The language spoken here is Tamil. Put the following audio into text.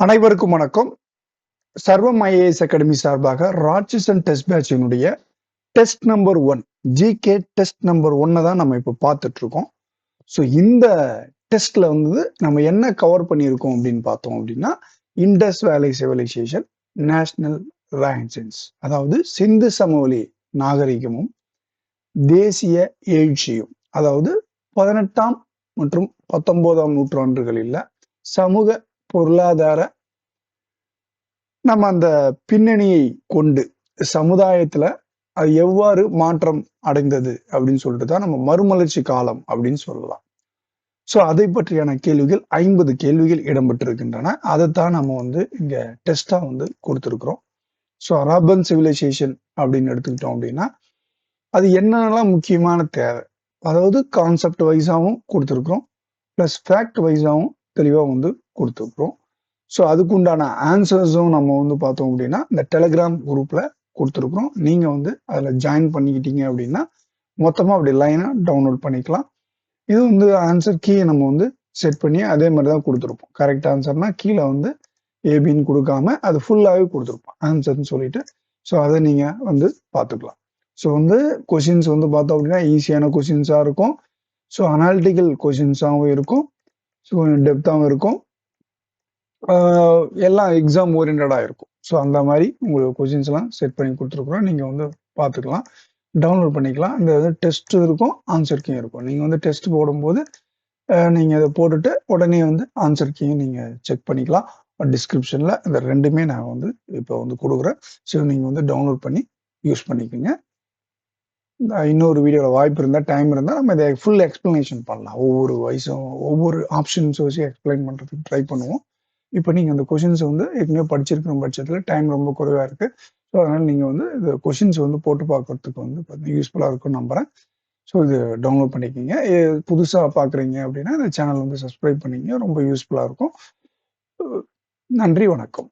அனைவருக்கும் வணக்கம். சர்வம் ஐஏஎஸ் அகாடமி சார்பாக ராட்சசன் டெஸ்ட் பேட்சினுடைய test number 1 GK test number 1 தான் நம்ம இப்போ பார்த்துட்டு இருக்கோம். ஸோ இந்த டெஸ்ட்ல வந்து நம்ம என்ன கவர் பண்ணியிருக்கோம் அப்படின்னு பார்த்தோம் அப்படின்னா, இண்டஸ் வேலி சிவிலைசேஷன், நேஷனல் ரைன்சன்ஸ், அதாவது சிந்து சமவெளி நாகரிகமும் தேசிய எழுச்சியும், அதாவது 18ஆம் மற்றும் 19ஆம் நூற்றாண்டுகளில் சமூக பொருளாதார நம்ம அந்த பின்னணியை கொண்டு சமுதாயத்துல அது எவ்வாறு மாற்றம் அடைந்தது அப்படின்னு சொல்லிட்டு தான் நம்ம மறுமலர்ச்சி காலம் அப்படின்னு சொல்லலாம். ஸோ அதை பற்றியான கேள்விகள் 50 கேள்விகள் இடம்பெற்றிருக்கின்றன. அதைத்தான் நம்ம வந்து இங்க டெஸ்டா வந்து கொடுத்துருக்குறோம். ஸோ அரபன் சிவிலைசேஷன் அப்படின்னு எடுத்துக்கிட்டோம் அப்படின்னா அது என்னென்னலாம் முக்கியமான தேவை, அதாவது கான்செப்ட் வைஸாகவும் கொடுத்துருக்குறோம், ப்ளஸ் ஃபேக்ட் வைஸாகவும் தெளிவாக வந்து கொடுத்துருக்குறோம். ஸோ அதுக்குண்டான ஆன்சர்ஸும் நம்ம வந்து பார்த்தோம் அப்படின்னா இந்த டெலிகிராம் குரூப்பில் கொடுத்துருக்குறோம். நீங்கள் வந்து அதில் ஜாயின் பண்ணிக்கிட்டீங்க அப்படின்னா மொத்தமாக அப்படி லைனாக டவுன்லோட் பண்ணிக்கலாம். இது வந்து ஆன்சர் கீ நம்ம வந்து செட் பண்ணி அதே மாதிரி தான் கொடுத்துருப்போம். கரெக்ட் ஆன்சர்னா கீழே வந்து ஏபின்னு கொடுக்காம அது ஃபுல்லாகவே கொடுத்துருப்போம் ஆன்சர்னு சொல்லிட்டு. ஸோ அதை நீங்கள் வந்து பார்த்துக்கலாம். ஸோ வந்து கொஷின்ஸ் வந்து பார்த்தோம் அப்படின்னா ஈஸியான கொஷின்ஸாக இருக்கும். ஸோ அனாலிட்டிக்கல் கொஷின்ஸாகவும் இருக்கும். ஸோ டெப்த்தாகவும் இருக்கும். எல்லாம் எக்ஸாம் ஓரியன்டாக இருக்கும். ஸோ அந்த மாதிரி உங்களுக்கு கொஷின்ஸ்லாம் செட் பண்ணி கொடுத்துருக்குறோம். நீங்கள் வந்து பார்த்துக்கலாம், டவுன்லோட் பண்ணிக்கலாம். இந்த வந்து டெஸ்ட் இருக்கும், ஆன்சர் கீயும் இருக்கும். நீங்கள் வந்து டெஸ்ட் போடும்போது நீங்கள் அதை போட்டுட்டு உடனே வந்து ஆன்சர் கீயும் நீங்கள் செக் பண்ணிக்கலாம். டிஸ்கிரிப்ஷனில் இந்த ரெண்டுமே நான் வந்து இப்போ வந்து கொடுக்குறேன். ஸோ நீங்கள் வந்து டவுன்லோட் பண்ணி யூஸ் பண்ணிக்கோங்க. இன்னொரு வீடியோவில் வாய்ப்பு இருந்தால், டைம் இருந்தால் நம்ம இதை ஃபுல் எக்ஸ்ப்ளனேஷன் பண்ணலாம். ஒவ்வொரு வயசும் ஒவ்வொரு ஆப்ஷன்ஸ் வச்சு எக்ஸ்பிளைன் பண்ணுறதுக்கு ட்ரை பண்ணுவோம். இப்போ நீங்கள் அந்த கொஷின்ஸ் வந்து ஏற்கனவே படிச்சிருக்கிற பட்சத்தில் டைம் ரொம்ப குறைவாக இருக்குது. ஸோ அதனால் நீங்கள் வந்து இந்த கொஷின்ஸ் வந்து போட்டு பார்க்கறதுக்கு வந்து பார்த்தீங்கன்னா யூஸ்ஃபுல்லாக இருக்கும்னு நம்புகிறேன். ஸோ இது டவுன்லோட் பண்ணிக்கிங்க. புதுசாக பார்க்குறீங்க அப்படின்னா இந்த சேனல் வந்து சப்ஸ்கிரைப் பண்ணிங்க, ரொம்ப யூஸ்ஃபுல்லாக இருக்கும். நன்றி, வணக்கம்.